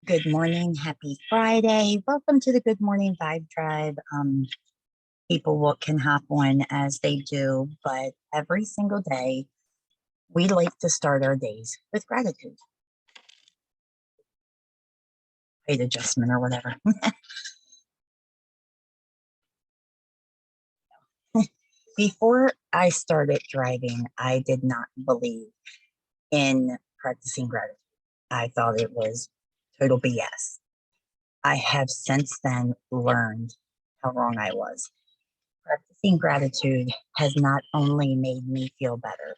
Good morning. Happy Friday. Welcome to the Good Morning Vibe Tribe. People can hop on as they do, but every single day, we like to start our days with gratitude. Height adjustment or whatever. Before I started driving, I did not believe in practicing gratitude. I thought it was total BS. I have since then learned how wrong I was. Practicing gratitude has not only made me feel better,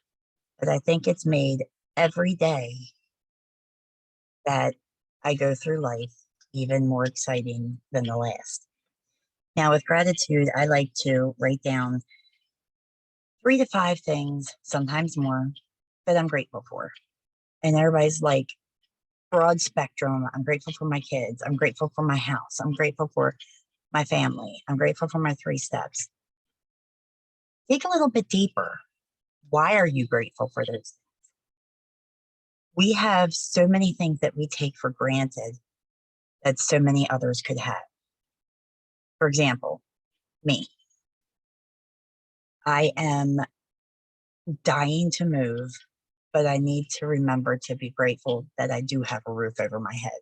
but I think it's made every day that I go through life even more exciting than the last. Now, with gratitude, I like to write down 3 to 5 things, sometimes more, that I'm grateful for. And everybody's like, broad spectrum. I'm grateful for my kids. I'm grateful for my house. I'm grateful for my family. I'm grateful for my 3 steps. Dig a little bit deeper. Why are you grateful for those things? We have so many things that we take for granted that so many others could have. For example, me. I am dying to move, but I need to remember to be grateful that I do have a roof over my head.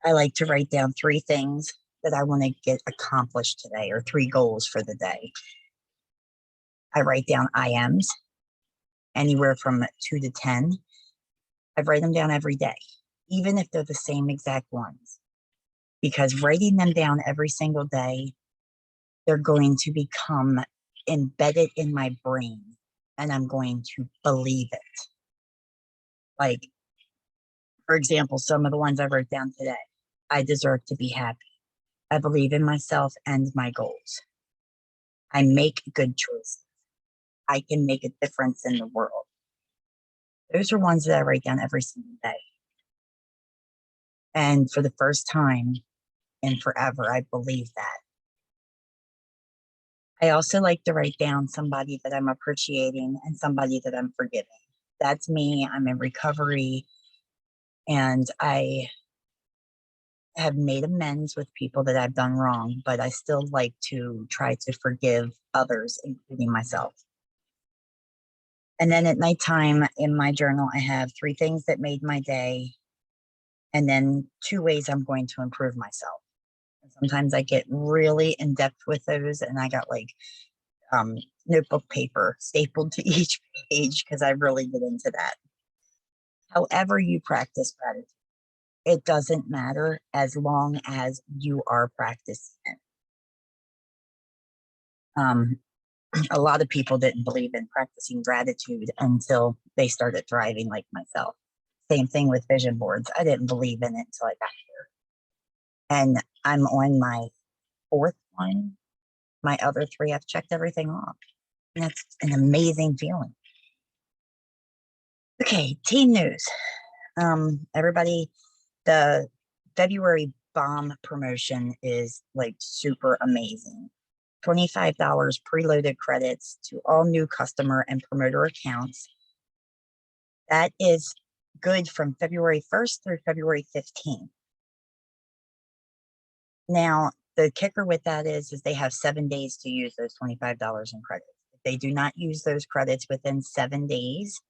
I like to write down 3 things that I want to get accomplished today, or 3 goals for the day. I write down I ams, anywhere from 2 to 10. I write them down every day, even if they're the same exact ones, because writing them down every single day, they're going to become embedded in my brain, and I'm going to believe it. Like, for example, some of the ones I wrote down today. I deserve to be happy. I believe in myself and my goals. I make good choices. I can make a difference in the world. Those are ones that I write down every single day. And for the first time in forever, I believe that. I also like to write down somebody that I'm appreciating and somebody that I'm forgiving. That's me. I'm in recovery, and I have made amends with people that I've done wrong, but I still like to try to forgive others, including myself. And then at nighttime in my journal, I have 3 things that made my day, and then 2 ways I'm going to improve myself. And sometimes I get really in depth with those, and I got like notebook paper stapled to each page because I really get into that. However you practice gratitude, it doesn't matter as long as you are practicing it. A lot of people didn't believe in practicing gratitude until they started driving, like myself. Same thing with vision boards. I didn't believe in it until I got here. And I'm on my 4th one. My other 3, I've checked everything off. And that's an amazing feeling. Okay, team news. Everybody, the February bomb promotion is like super amazing. $25 preloaded credits to all new customer and promoter accounts. That is good from February 1st through February 15th. Now, the kicker with that is they have 7 days to use those $25 in credits. If they do not use those credits within 7 days,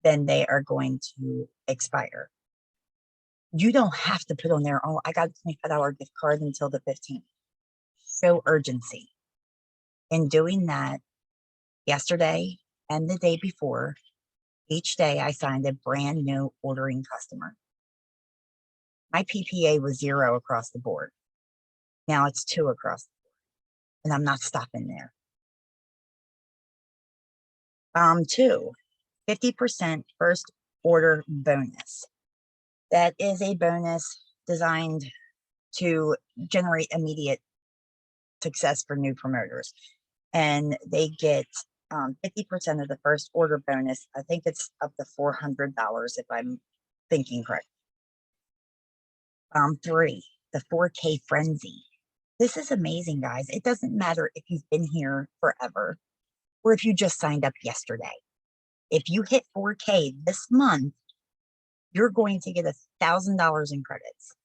then they are going to expire. You don't have to put on there, oh, I got a $25 gift card until the 15th. Show urgency. In doing that, yesterday and the day before, each day I signed a brand new ordering customer. My PPA was 0 across the board. Now it's 2 across the board, and I'm not stopping there. 2, 50% first order bonus. That is a bonus designed to generate immediate success for new promoters. And they get 50% of the first order bonus. I think it's up to $400 if I'm thinking correct. 3, the 4K frenzy. This is amazing, guys. It doesn't matter if you've been here forever or if you just signed up yesterday. If you hit 4K this month, you're going to get $1,000 in credits.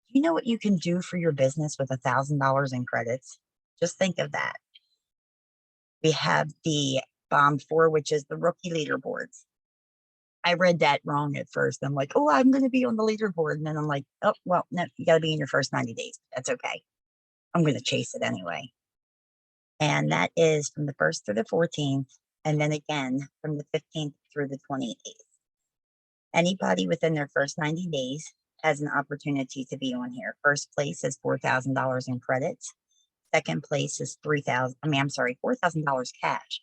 You know what you can do for your business with $1,000 in credits? Just think of that. We have the Bomb 4, which is the rookie leaderboards. I read that wrong at first. I'm like, oh, I'm going to be on the leaderboard. And then I'm like, oh, well, no, you got to be in your first 90 days. That's okay. I'm going to chase it anyway. And that is from the 1st through the 14th. And then again from the 15th through the 28th. Anybody within their first 90 days has an opportunity to be on here. First place is $4,000 in credits. Second place is $4,000 cash.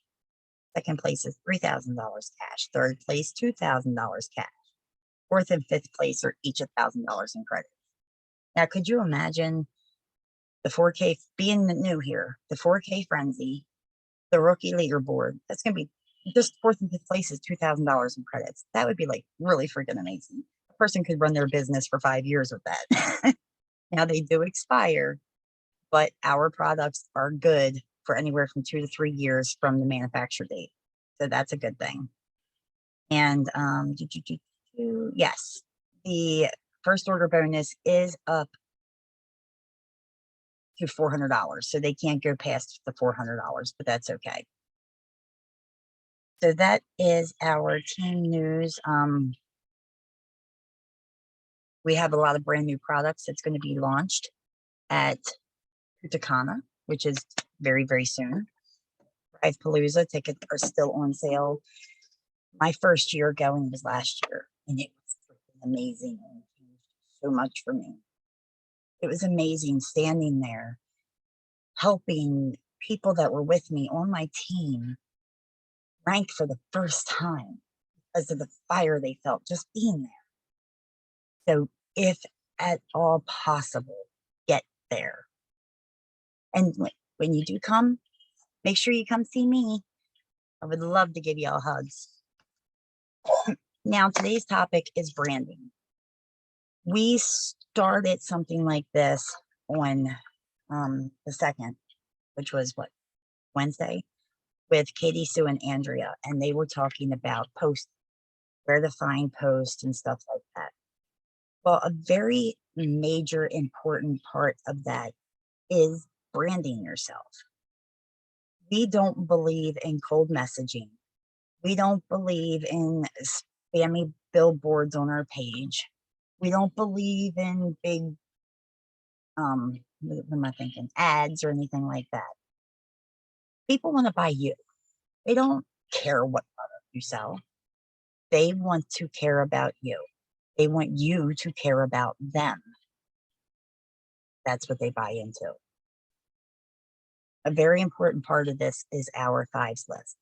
Second place is $3,000 cash. Third place, $2,000 cash. Fourth and fifth place are each $1,000 in credits. Now, could you imagine the 4K being new here, the 4K frenzy, the rookie leaderboard? That's going to be just fourth and fifth place is $2,000 in credits. That would be like really freaking amazing. A person could run their business for 5 years with that. Now they do expire, but our products are good for anywhere from 2 to 3 years from the manufacture date. So that's a good thing. And yes, the first order bonus is up to $400. So they can't go past the $400, but that's okay. So that is our team news. We have a lot of brand new products that's going to be launched at Tucana, which is very, very soon. Drive Palooza tickets are still on sale. My first year going was last year, and it was amazing and changed so much for me. It was amazing standing there, helping people that were with me on my team rank for the first time because of the fire they felt just being there. So if at all possible, get there. And when you do come, make sure you come see me. I would love to give you all hugs. Now, today's topic is branding. We started something like this on the 2nd, which was what, Wednesday, with Katie, Sue, and Andrea, and they were talking about posts, where to find posts and stuff like that. Well, a very major important part of that is branding yourself. We don't believe in cold messaging. We don't believe in spammy billboards on our page. We don't believe in big, what am I thinking, ads or anything like that. People want to buy you. They don't care what product you sell. They want to care about you. They want you to care about them. That's what they buy into. A very important part of this is our 5s list.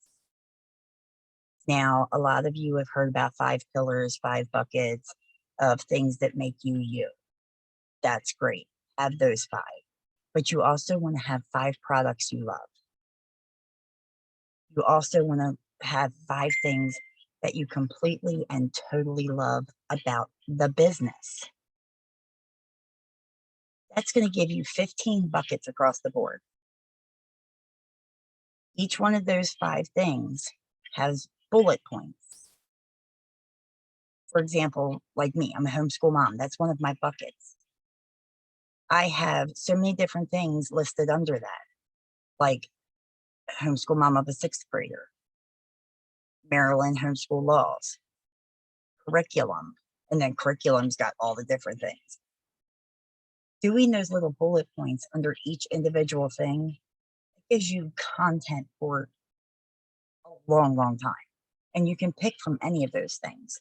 Now, a lot of you have heard about 5 pillars, 5 buckets of things that make you you. That's great. Have those 5. But you also want to have 5 products you love. You also want to have 5 things that you completely and totally love about the business. That's going to give you 15 buckets across the board. Each one of those 5 things has bullet points. For example, like me, I'm a homeschool mom. That's one of my buckets. I have so many different things listed under that, like homeschool mom of a 6th grader, Maryland homeschool laws, curriculum, and then curriculum's got all the different things. Doing those little bullet points under each individual thing gives you content for a long, long time. And you can pick from any of those things.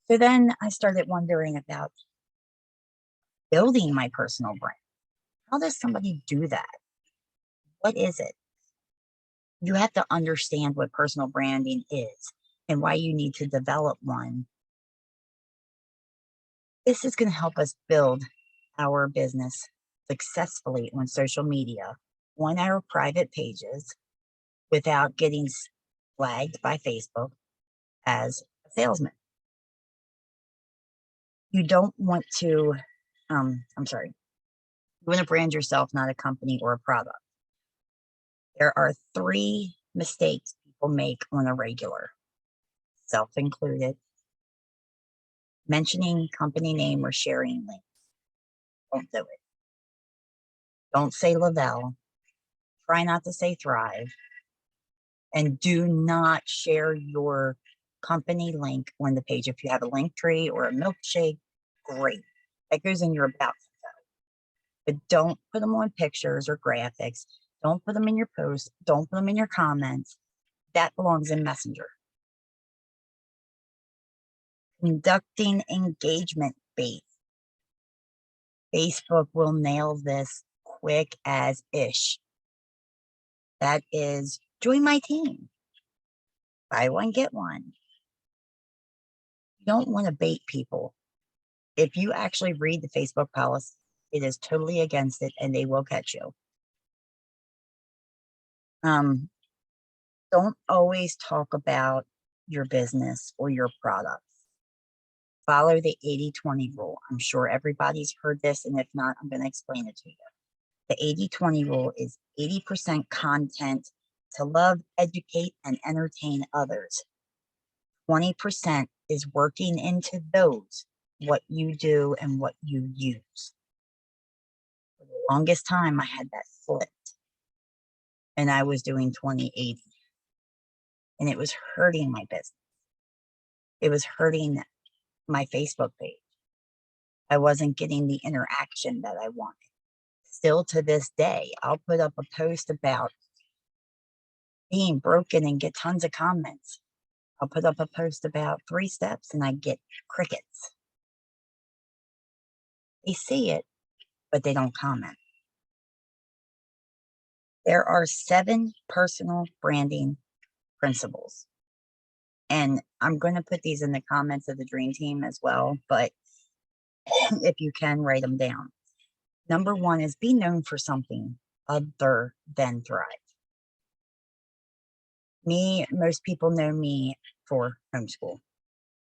So then I started wondering about building my personal brand. How does somebody do that? What is it? You have to understand what personal branding is and why you need to develop one. This is going to help us build our business successfully on social media, on our private pages, without getting flagged by Facebook as a salesman. You don't want to, you want to brand yourself, not a company or a product. There are 3 mistakes people make on a regular, self included. mentioning company name or sharing links. Don't do it. Don't say Lavelle. Try not to say Thrive. And do not share your company link on the page. If you have a link tree or a milkshake, great. That goes in your about info. But don't put them on pictures or graphics. Don't put them in your posts. Don't put them in your comments. That belongs in Messenger. Conducting engagement based. Facebook will nail this quick as ish. That is, join my team. Buy one, get one. You don't want to bait people. If you actually read the Facebook policy, it is totally against it and they will catch you. Don't always talk about your business or your products. Follow the 80-20 rule. I'm sure everybody's heard this, and if not, I'm going to explain it to you. The 80-20 rule is 80% content to love, educate, and entertain others. 20% is working into those what you do and what you use. For the longest time, I had that flipped, and I was doing 20-80, and it was hurting my business. It was hurting my Facebook page. I wasn't getting the interaction that I wanted. Still to this day, I'll put up a post about being broken and get tons of comments. I'll put up a post about 3 steps and I get crickets. They see it, but they don't comment. There are 7 personal branding principles. And I'm going to put these in the comments of the Dream Team as well, but if you can, write them down. Number 1 is be known for something other than Thrive. Most people know me for homeschool,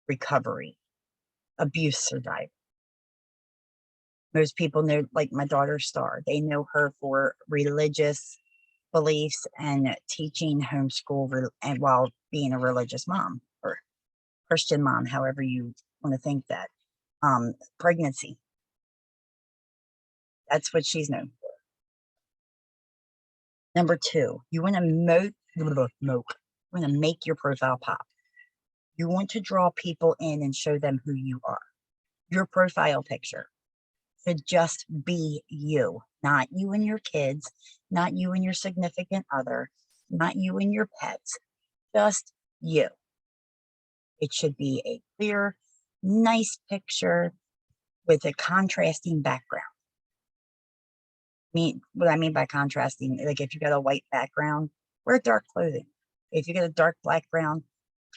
recovery, abuse survivor. Most people know, like my daughter Star, they know her for religious beliefs and teaching homeschool and while being a religious mom or Christian mom, however you want to think that. Pregnancy. That's what she's known for. Number 2, you want to make your profile pop. You want to draw people in and show them who you are. Your profile picture should just be you, not you and your kids, not you and your significant other, not you and your pets, just you. It should be a clear, nice picture with a contrasting background. What I mean by contrasting, like if you got a white background, wear dark clothing. If you get a dark background,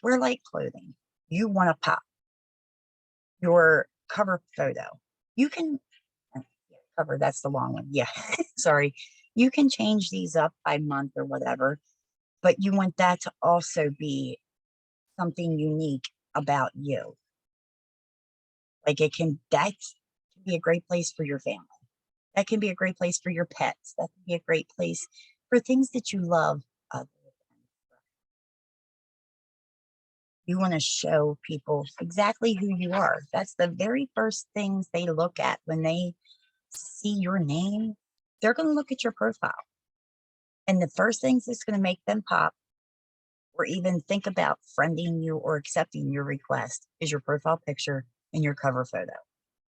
wear light clothing. You want to pop. Your cover photo. You can cover, that's the long one. Yeah, sorry. You can change these up by month or whatever, but you want that to also be something unique about you. Like that can be a great place for your family. That can be a great place for your pets. That can be a great place for things that you love. You want to show people exactly who you are. That's the very first things they look at when they see your name. They're going to look at your profile. And the first things that's going to make them pop or even think about friending you or accepting your request is your profile picture and your cover photo.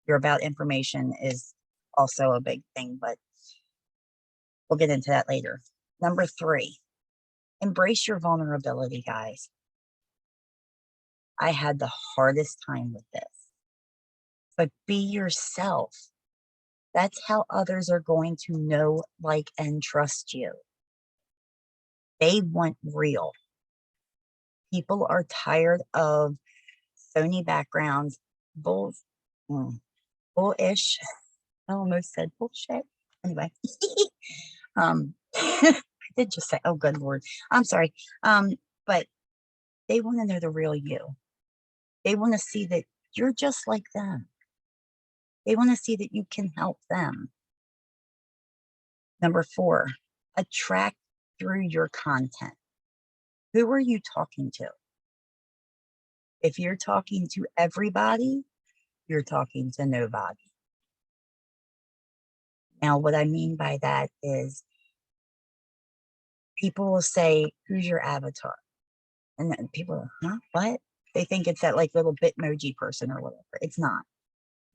Your about information is also a big thing, but we'll get into that later. Number 3, embrace your vulnerability, guys. I had the hardest time with this, but be yourself. That's how others are going to know, like, and trust you. They want real. People are tired of phony backgrounds, bullish. I almost said bullshit. Anyway, I did just say, oh, good Lord. I'm sorry. But they want to know the real you. They want to see that you're just like them. They want to see that you can help them. Number 4, attract through your content. Who are you talking to? If you're talking to everybody, you're talking to nobody. Now, what I mean by that is people will say, "Who's your avatar?" And then people are, "Huh? What?" They think it's that like little Bitmoji person or whatever. It's not.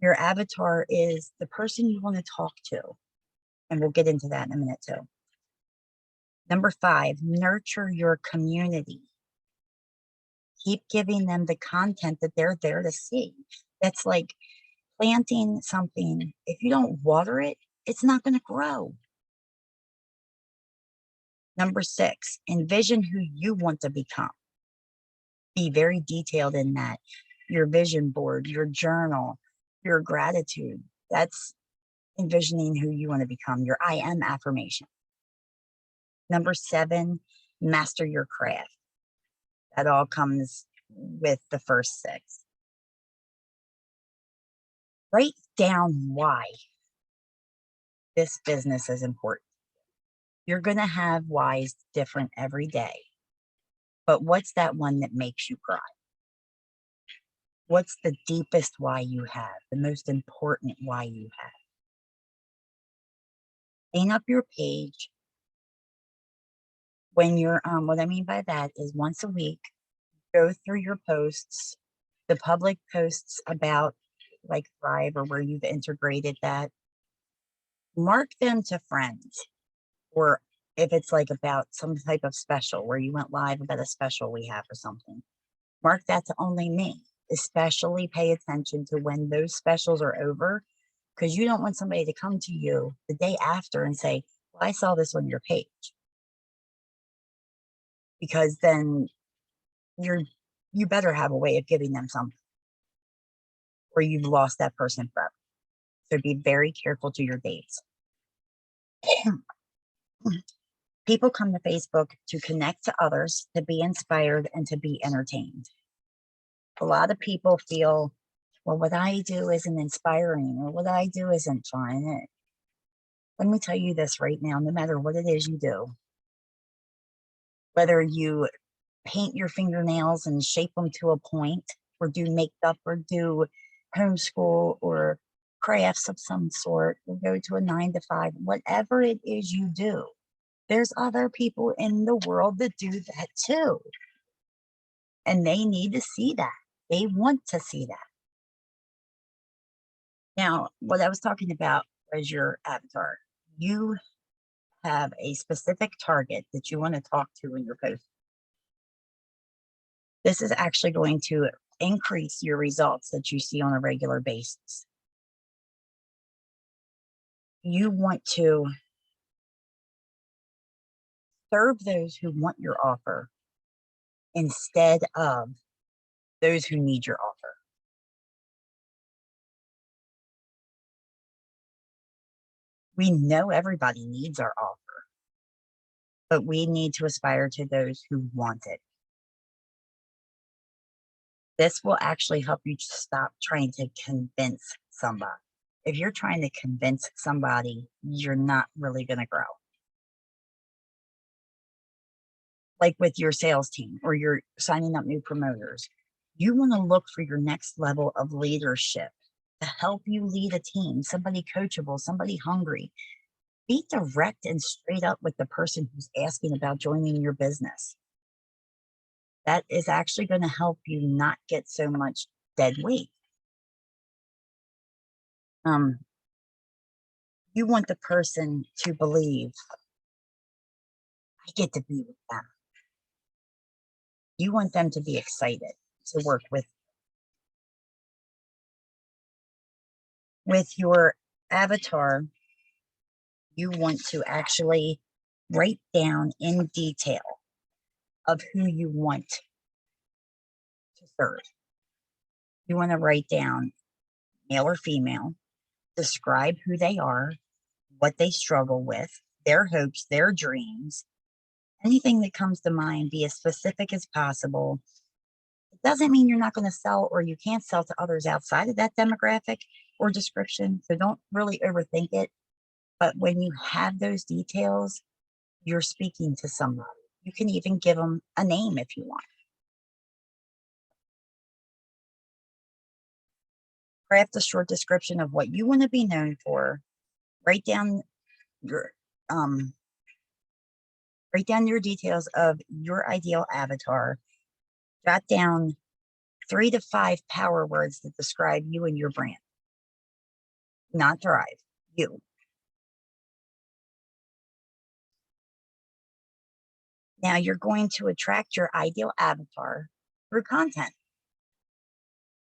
Your avatar is the person you want to talk to. And we'll get into that in a minute too. Number 5, nurture your community. Keep giving them the content that they're there to see. That's like planting something. If you don't water it, it's not going to grow. Number 6, envision who you want to become. Be very detailed in that. Your vision board, your journal, your gratitude. That's envisioning who you want to become, your I am affirmation. Number 7, master your craft. That all comes with the first 6. Write down why this business is important. You're going to have whys different every day. But what's that one that makes you cry? What's the deepest why you have, the most important why you have? Clean up your page. When you're, what I mean by that is once a week, go through your posts, the public posts about like Thrive or where you've integrated that. Mark them to friends, or if it's like about some type of special where you went live about a special we have or something, mark that to only me. Especially pay attention to when those specials are over, because you don't want somebody to come to you the day after and say, "Well, I saw this on your page," because then you better have a way of giving them something, or you've lost that person forever. So be very careful to your dates. People come to Facebook to connect to others, to be inspired, and to be entertained. A lot of people feel, well, what I do isn't inspiring, or what I do isn't fun. Let me tell you this right now, no matter what it is you do, whether you paint your fingernails and shape them to a point, or do makeup, or do homeschool, or crafts of some sort, or go to a 9 to 5, whatever it is you do, there's other people in the world that do that too. And they need to see that. They want to see that. Now, what I was talking about was your avatar. You have a specific target that you want to talk to in your post. This is actually going to increase your results that you see on a regular basis. You want to serve those who want your offer instead of those who need your offer. We know everybody needs our offer, but we need to aspire to those who want it. This will actually help you stop trying to convince somebody. If you're trying to convince somebody, you're not really going to grow. Like with your sales team, or you're signing up new promoters, you want to look for your next level of leadership to help you lead a team, somebody coachable, somebody hungry. Be direct and straight up with the person who's asking about joining your business. That is actually going to help you not get so much dead weight. You want the person to believe, I get to be with them. You want them to be excited to work with. With your avatar, you want to actually write down in detail of who you want to serve. You want to write down male or female, describe who they are, what they struggle with, their hopes, their dreams, anything that comes to mind. Be as specific as possible. It doesn't mean you're not going to sell, or you can't sell to others outside of that demographic or description. So don't really overthink it. But when you have those details, you're speaking to somebody. You can even give them a name if you want. Craft a short description of what you want to be known for. Write down your details of your ideal avatar. Jot down 3 to 5 power words that describe you and your brand. Not Thrive, you. Now you're going to attract your ideal avatar through content.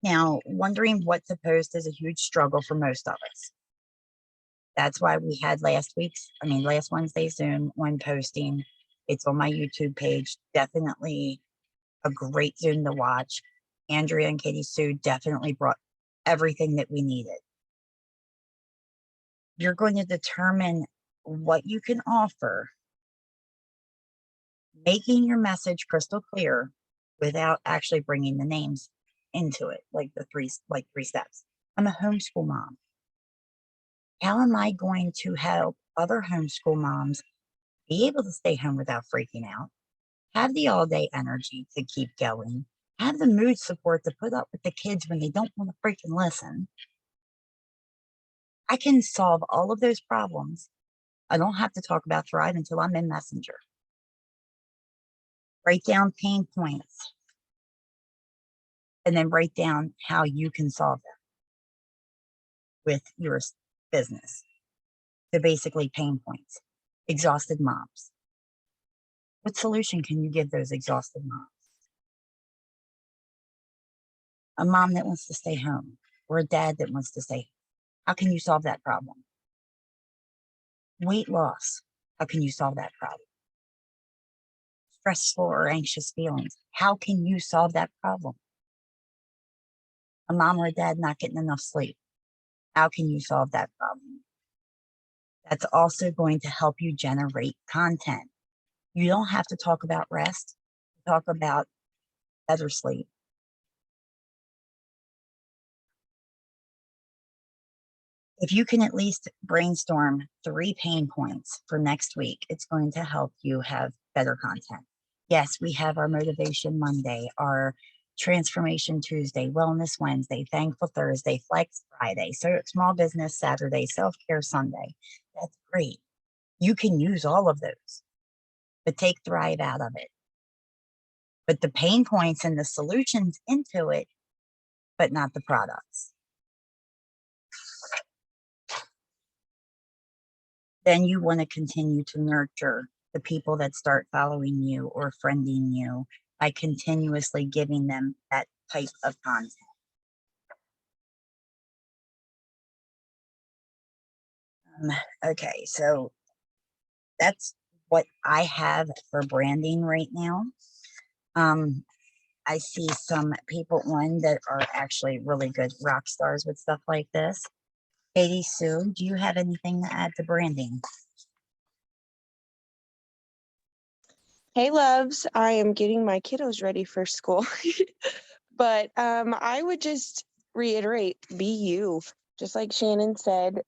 Now, wondering what to post is a huge struggle for most of us. That's why we had last Wednesday's Zoom on posting. It's on my YouTube page. Definitely a great Zoom to watch. Andrea and Katie Sue definitely brought everything that we needed. You're going to determine what you can offer, making your message crystal clear without actually bringing the names into it, like three steps. I'm a homeschool mom. How am I going to help other homeschool moms be able to stay home without freaking out, have the all-day energy to keep going, have the mood support to put up with the kids when they don't want to freaking listen? I can solve all of those problems. I don't have to talk about Thrive until I'm in Messenger. Write down pain points and then write down how you can solve them with your business. So basically pain points. Exhausted moms. What solution can you give those exhausted moms? A mom that wants to stay home or a dad that wants to stay home. How can you solve that problem? Weight loss. How can you solve that problem? Stressful or anxious feelings. How can you solve that problem? A mom or a dad not getting enough sleep. How can you solve that problem? That's also going to help you generate content. You don't have to talk about rest. Talk about better sleep. If you can at least brainstorm 3 pain points for next week, it's going to help you have better content. Yes, we have our Motivation Monday, our Transformation Tuesday, Wellness Wednesday, Thankful Thursday, Flex Friday, so Small Business Saturday, Self-Care Sunday. That's great. You can use all of those, but take Thrive out of it. Put the pain points and the solutions into it, but not the products. Then you want to continue to nurture the people that start following you or friending you by continuously giving them that type of content. Okay, so that's what I have for branding right now. I see some people on that are actually really good rock stars with stuff like this. Katie Sue, do you have anything to add to branding? Hey loves, I am getting my kiddos ready for school. But I would just reiterate, be you. Just like Shannon said,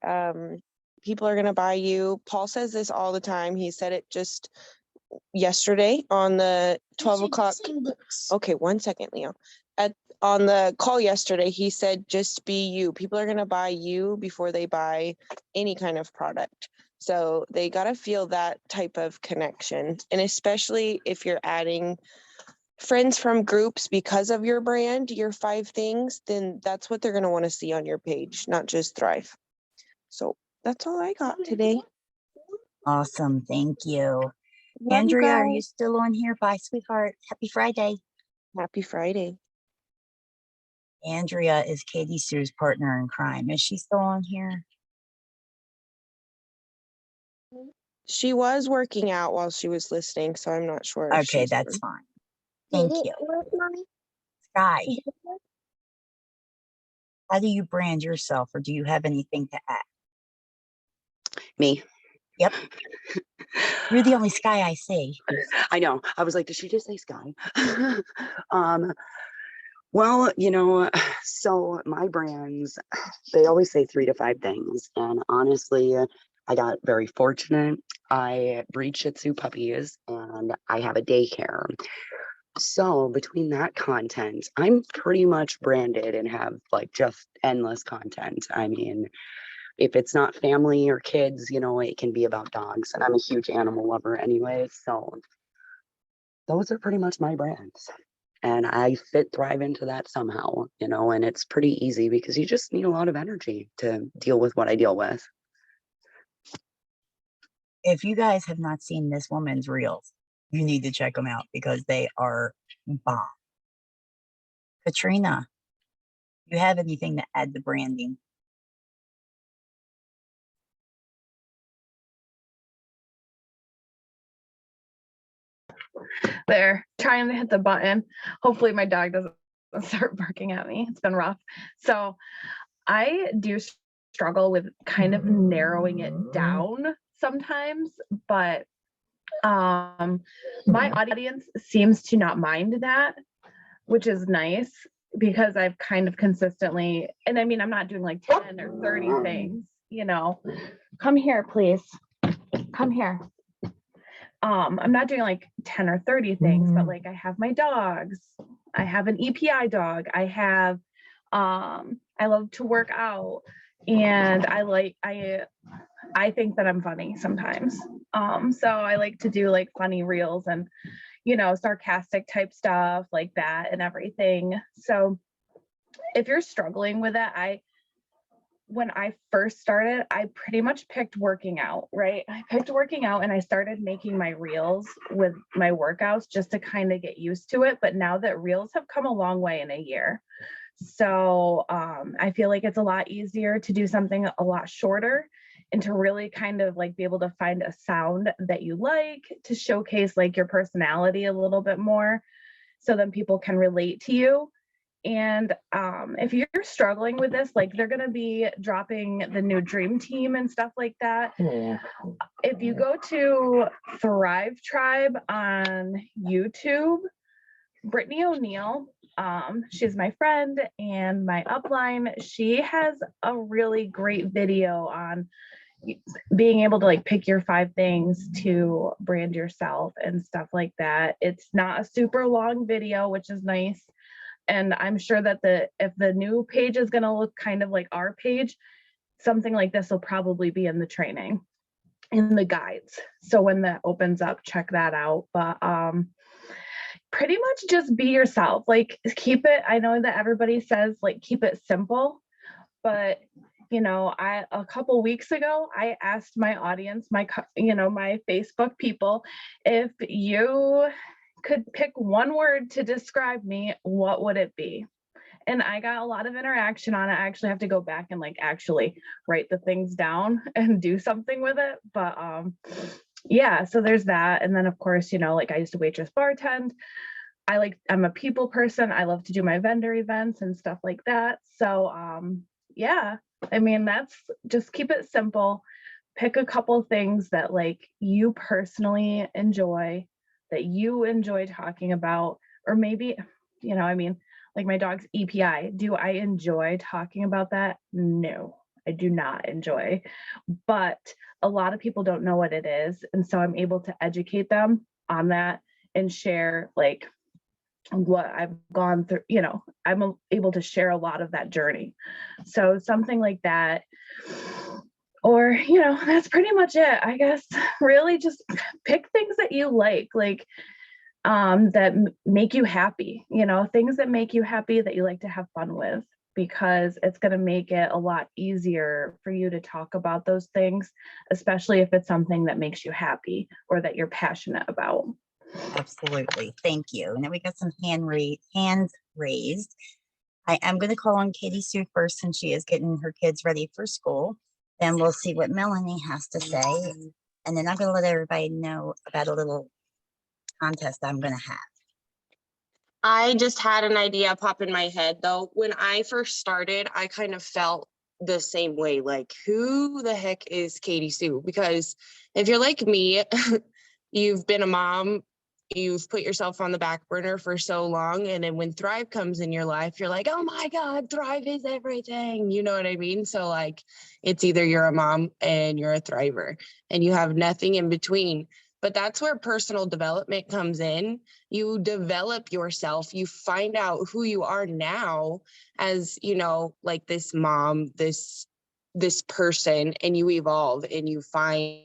people are going to buy you. Paul says this all the time. He said it just yesterday on the 12 o'clock. Okay, 1 second, Leo. On the call yesterday, he said, just be you. People are going to buy you before they buy any kind of product. So they got to feel that type of connection. And especially if you're adding friends from groups because of your brand, your 5 things, then that's what they're going to want to see on your page, not just Thrive. So that's all I got today. Awesome. Thank you. Love Andrea, you are you still on here? Bye, sweetheart. Happy Friday. Happy Friday. Andrea is Katie Sue's partner in crime. Is she still on here? She was working out while she was listening, so I'm not sure. Okay, that's fine. Thank you. Sky, how do you brand yourself, or do you have anything to add? Me. Yep. You're the only Sky I see. I know. I was like, did she just say Sky? Well, so my brands, they always say 3 to 5 things. And honestly, I got very fortunate. I breed Shih Tzu puppies and I have a daycare. So between that content, I'm pretty much branded and have like just endless content. I mean, if it's not family or kids, you know, it can be about dogs. And I'm a huge animal lover anyway. So those are pretty much my brands. And I thrive into that somehow, you know, and it's pretty easy because you just need a lot of energy to deal with what I deal with. If you guys have not seen this woman's reels, you need to check them out because they are bomb. Katrina, you have anything to add to branding? There, trying to hit the button. Hopefully my dog doesn't start barking at me. It's been rough. So I do struggle with kind of narrowing it down sometimes, but my audience seems to not mind that, which is nice because I've kind of consistently, and I mean, I'm not doing like 10 or 30 things, you know. Come here, please. Come here. I'm not doing like 10 or 30 things, but like I have my dogs. I have an EPI dog. I have, I love to work out, and I think that I'm funny sometimes. So I like to do like funny reels and, you know, sarcastic type stuff like that and everything. So if you're struggling with that, when I first started, I pretty much picked working out, right? I picked working out and I started making my reels with my workouts just to kind of get used to it. But now that reels have come a long way in a year. So I feel like it's a lot easier to do something a lot shorter and to really kind of like be able to find a sound that you like to showcase like your personality a little bit more so then people can relate to you. And if you're struggling with this, like they're going to be dropping the new dream team and stuff like that. Yeah. If you go to Thrive Tribe on YouTube, Brittany O'Neill, she's my friend and my upline. She has a really great video on being able to like pick your 5 things to brand yourself and stuff like that. It's not a super long video, which is nice. And I'm sure that if the new page is going to look kind of like our page, something like this will probably be in the training, in the guides. So when that opens up, check that out. But pretty much just be yourself. Like keep it. I know that everybody says like keep it simple, but you know, a couple weeks ago, I asked my audience, my Facebook people, if you could pick one word to describe me, what would it be? And I got a lot of interaction on it. I actually have to go back and like actually write the things down and do something with it. But yeah, so there's that. And then of course, you know, like I used to waitress bartend. I'm a people person. I love to do my vendor events and stuff like that. So yeah, I mean, that's just keep it simple. Pick a couple things that like you personally enjoy, that you enjoy talking about, or maybe, you know, I mean, like my dog's EPI. Do I enjoy talking about that? No, I do not enjoy, but a lot of people don't know what it is. And so I'm able to educate them on that and share like what I've gone through, you know, I'm able to share a lot of that journey. So something like that. Or, you know, that's pretty much it, I guess. Really just pick things that you like that make you happy, you know, things that make you happy that you like to have fun with, because it's going to make it a lot easier for you to talk about those things, especially if it's something that makes you happy or that you're passionate about. Absolutely. Thank you. And then we got some hands raised. I am going to call on Katie Sue first since she is getting her kids ready for school. Then we'll see what Melanie has to say. And then I'm going to let everybody know about a little contest I'm going to have. I just had an idea pop in my head though. When I first started, I kind of felt the same way, like who the heck is Katie Sue? Because if you're like me, you've been a mom, you've put yourself on the back burner for so long. And then when Thrive comes in your life, you're like, oh my God, Thrive is everything. You know what I mean? So like, it's either you're a mom and you're a thriver and you have nothing in between. But that's where personal development comes in. You develop yourself, you find out who you are now as, you know, like this mom, this person, and you evolve and you find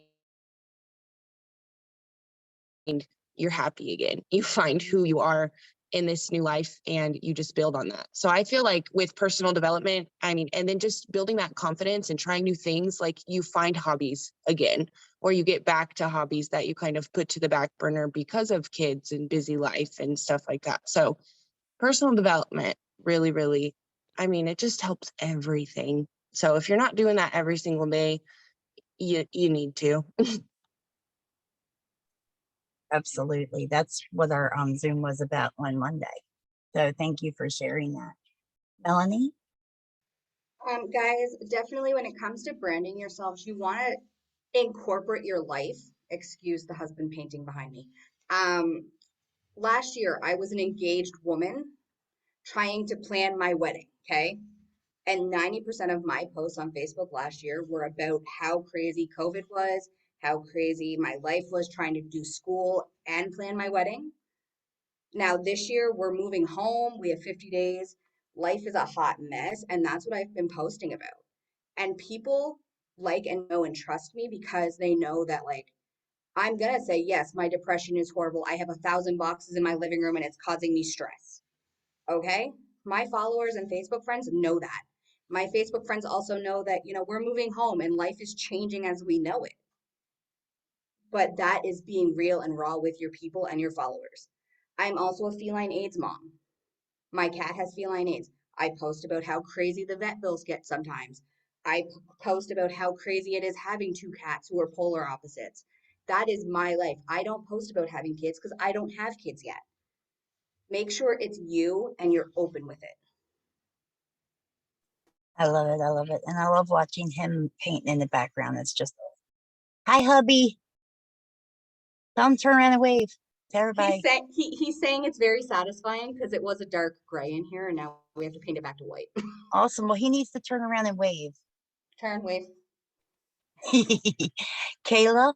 you're happy again. You find who you are in this new life and you just build on that. So I feel like with personal development, I mean, and then just building that confidence and trying new things, like you find hobbies again, or you get back to hobbies that you kind of put to the back burner because of kids and busy life and stuff like that. So personal development really, really, I mean, it just helps everything. So if you're not doing that every single day, you need to. Absolutely. That's what our Zoom was about on Monday. So thank you for sharing that. Melanie? Guys, definitely when it comes to branding yourselves, you want to incorporate your life. Excuse the husband painting behind me. Last year, I was an engaged woman trying to plan my wedding, okay? And 90% of my posts on Facebook last year were about how crazy COVID was, how crazy my life was trying to do school and plan my wedding. Now, this year, we're moving home. We have 50 days. Life is a hot mess. And that's what I've been posting about. And people like and know and trust me because they know that, like, I'm going to say, yes, my depression is horrible. I have 1,000 boxes in my living room and it's causing me stress. Okay? My followers and Facebook friends know that. My Facebook friends also know that, you know, we're moving home and life is changing as we know it. But that is being real and raw with your people and your followers. I'm also a feline AIDS mom. My cat has feline AIDS. I post about how crazy the vet bills get sometimes. I post about how crazy it is having two cats who are polar opposites. That is my life. I don't post about having kids because I don't have kids yet. Make sure it's you and you're open with it. I love it. I love it. And I love watching him paint in the background. It's just, hi, hubby. Tell him to turn around and wave to everybody. He's saying it's very satisfying because it was a dark gray in here and now we have to paint it back to white. Awesome. Well, he needs to turn around and wave. Turn, wave. Kayla?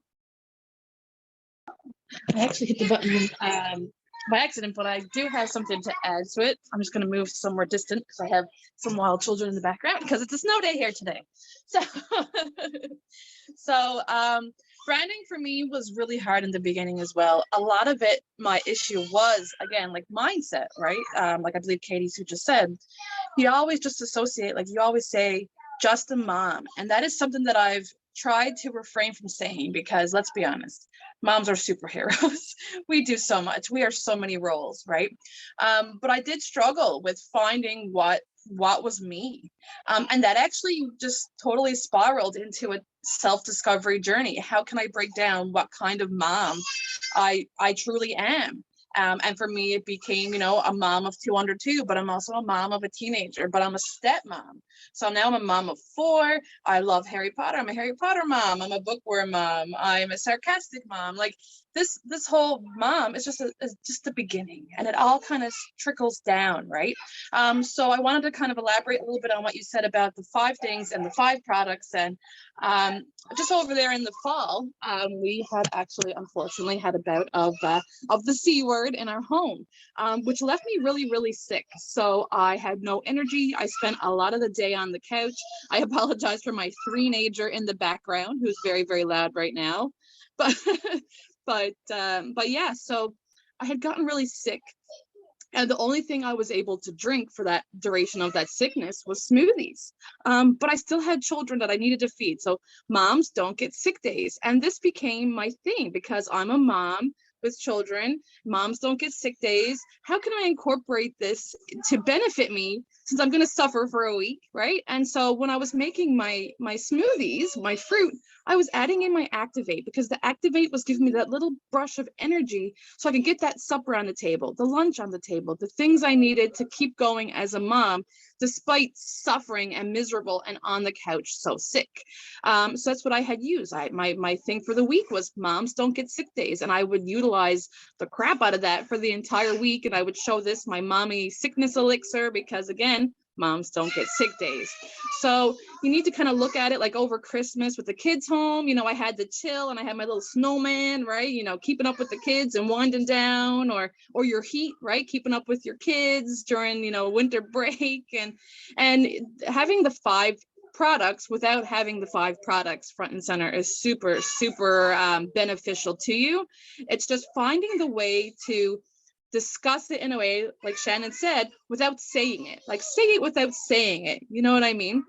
I actually hit the button by accident, but I do have something to add to it. I'm just going to move somewhere distant because I have some wild children in the background because it's a snow day here today. So, so branding for me was really hard in the beginning as well. A lot of it, my issue was, again, like mindset, right? Like I believe Katie Sue just said, you always just associate, like you always say, just a mom. And that is something that I've tried to refrain from saying because let's be honest, moms are superheroes. We do so much. We are so many roles, right? But I did struggle with finding what was me. And that actually just totally spiraled into a self-discovery journey. How can I break down what kind of mom I truly am? And for me, it became, you know, a mom of 2 under 2, but I'm also a mom of a teenager, but I'm a stepmom. So now I'm a mom of 4. I love Harry Potter. I'm a Harry Potter mom. I'm a bookworm mom. I'm a sarcastic mom. Like this whole mom is just just the beginning, and it all kind of trickles down, right? So I wanted to kind of elaborate a little bit on what you said about the 5 things and the 5 products. And just over there in the fall, we had actually, unfortunately, had a bout of the C word in our home, which left me really, really sick. So I had no energy. I spent a lot of the day on the couch. I apologize for my 3-nager in the background, who's very, very loud right now. But but yeah, so I had gotten really sick. And the only thing I was able to drink for that duration of that sickness was smoothies. But I still had children that I needed to feed. So moms don't get sick days. And this became my thing because I'm a mom with children. Moms don't get sick days. How can I incorporate this to benefit me since I'm going to suffer for a week, right? And so when I was making my smoothies, my fruit, I was adding in my Activate because the Activate was giving me that little brush of energy so I could get that supper on the table, the lunch on the table, the things I needed to keep going as a mom, despite suffering and miserable and on the couch so sick. So that's what I had used. My thing for the week was moms don't get sick days. And I would utilize the crap out of that for the entire week. And I would show this my mommy sickness elixir because again, moms don't get sick days. So you need to kind of look at it like over Christmas with the kids home. You know, I had the chill and I had my little snowman, right? You know, keeping up with the kids and winding down, or your heat, right? Keeping up with your kids during, you know, winter break, and having the 5 products without having the 5 products front and center is super, super beneficial to you. It's just finding the way to discuss it in a way, like Shannon said, without saying it. Like, say it without saying it. You know what I mean?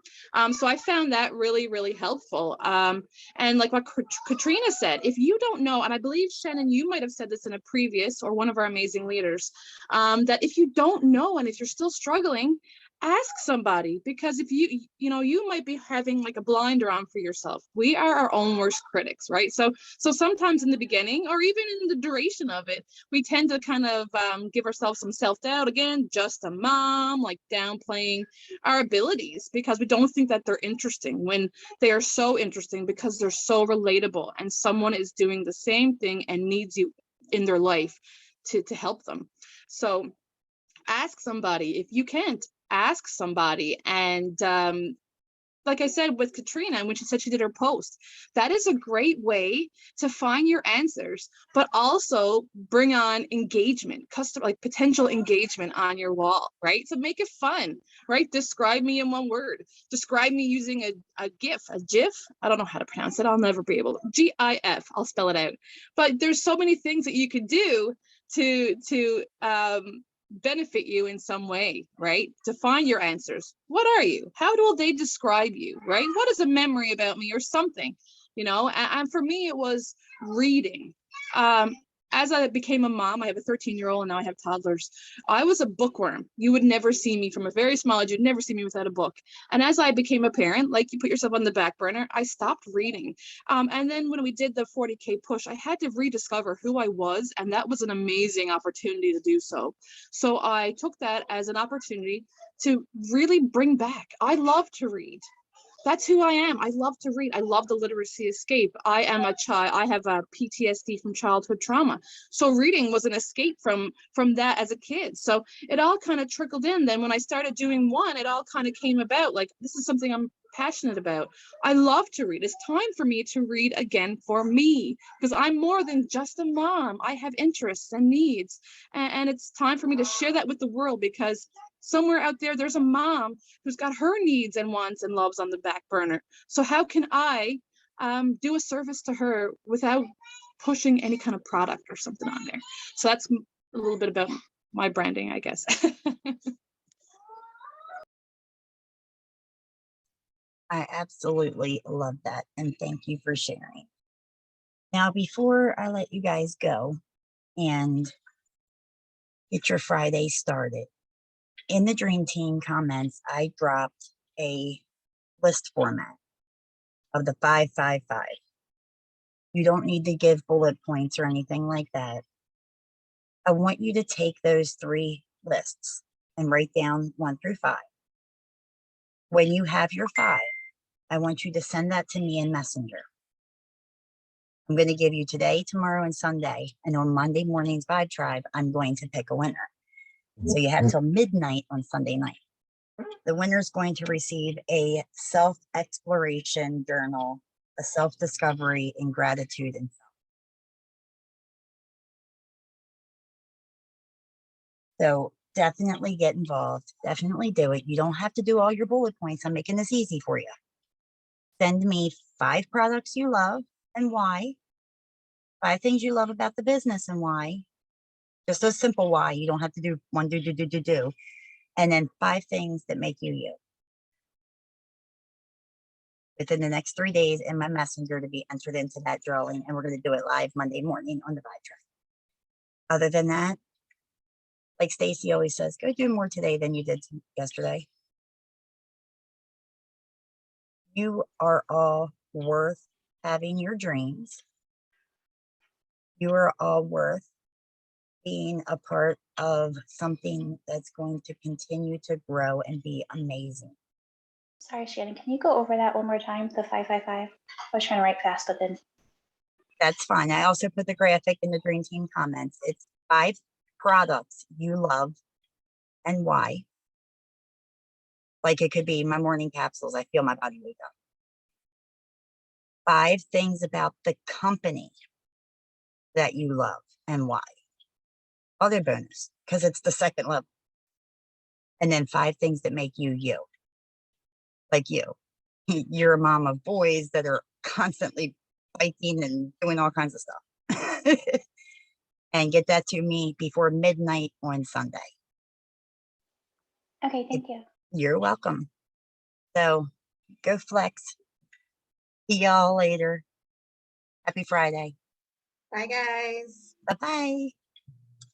So I found that really, really helpful. And like what Katrina said, if you don't know, and I believe Shannon, you might have said this in a previous, or one of our amazing leaders, that if you don't know and if you're still struggling, ask somebody, because if you know, you might be having like a blinder on for yourself. We are our own worst critics, right? So sometimes in the beginning, or even in the duration of it, we tend to kind of give ourselves some self-doubt. Again, just a mom, like downplaying our abilities because we don't think that they're interesting, when they are so interesting because they're so relatable and someone is doing the same thing and needs you in their life to help them. So ask somebody. If you can't, ask somebody. And like I said with Katrina, when she said she did her post, that is a great way to find your answers, but also bring on engagement, like potential engagement on your wall, right? So make it fun, right? Describe me in one word. Describe me using a GIF, a GIF. I don't know how to pronounce it. I'll never be able to. GIF. I'll spell it out. But there's so many things that you could do to benefit you in some way, right? To find your answers. What are you? How will they describe you, right? What is a memory about me, or something, you know? And for me, it was reading. As I became a mom, I have a 13-year-old and now I have toddlers. I was a bookworm. You would never see me from a very small age. You'd never see me without a book. And as I became a parent, like you put yourself on the back burner, I stopped reading. And then when we did the 40K push, I had to rediscover who I was. And that was an amazing opportunity to do so. So I took that as an opportunity to really bring back. I love to read. That's who I am. I love to read. I love the literacy escape. I am a child. I have a PTSD from childhood trauma. So reading was an escape from that as a kid. So it all kind of trickled in. Then when I started doing one, it all kind of came about. Like, this is something I'm passionate about. I love to read. It's time for me to read again for me, because I'm more than just a mom. I have interests and needs. And it's time for me to share that with the world, because somewhere out there, there's a mom who's got her needs and wants and loves on the back burner. So how can I do a service to her without pushing any kind of product or something on there? So that's a little bit about my branding, I guess. I absolutely love that. And thank you for sharing. Now, before I let you guys go and get your Friday started, in the Dream Team comments, I dropped a list format of the 555. You don't need to give bullet points or anything like that. I want you to take those 3 lists and write down 1 through 5. When you have your 5, I want you to send that to me in Messenger. I'm going to give you today, tomorrow, and Sunday. And on Monday morning's Vibe Tribe, I'm going to pick a winner. So you have till midnight on Sunday night. The winner is going to receive a self-exploration journal, a self-discovery and gratitude. And so definitely get involved. Definitely do it. You don't have to do all your bullet points. I'm making this easy for you. Send me 5 products you love and why. 5 things you love about the business and why. Just a simple why. You don't have to do one, do. And then 5 things that make you you. Within the next 3 days in my messenger to be entered into that drawing. And we're going to do it live Monday morning on the Vibe Tribe. Other than that, like Stacy always says, go do more today than you did yesterday. You are all worth having your dreams. You are all worth being a part of something that's going to continue to grow and be amazing. Sorry, Shannon, can you go over that one more time, the 555? I was trying to write fast, but then. That's fine. I also put the graphic in the Dream Team comments. It's 5 products you love and why. Like it could be my morning capsules. I feel my body wake up. 5 things about the company that you love and why. Other bonus, because it's the second level. And then 5 things that make you you. Like you. You're a mom of boys that are constantly biking and doing all kinds of stuff. And get that to me before midnight on Sunday. Okay, thank you. You're welcome. So go flex. See y'all later. Happy Friday. Bye, guys. Bye-bye.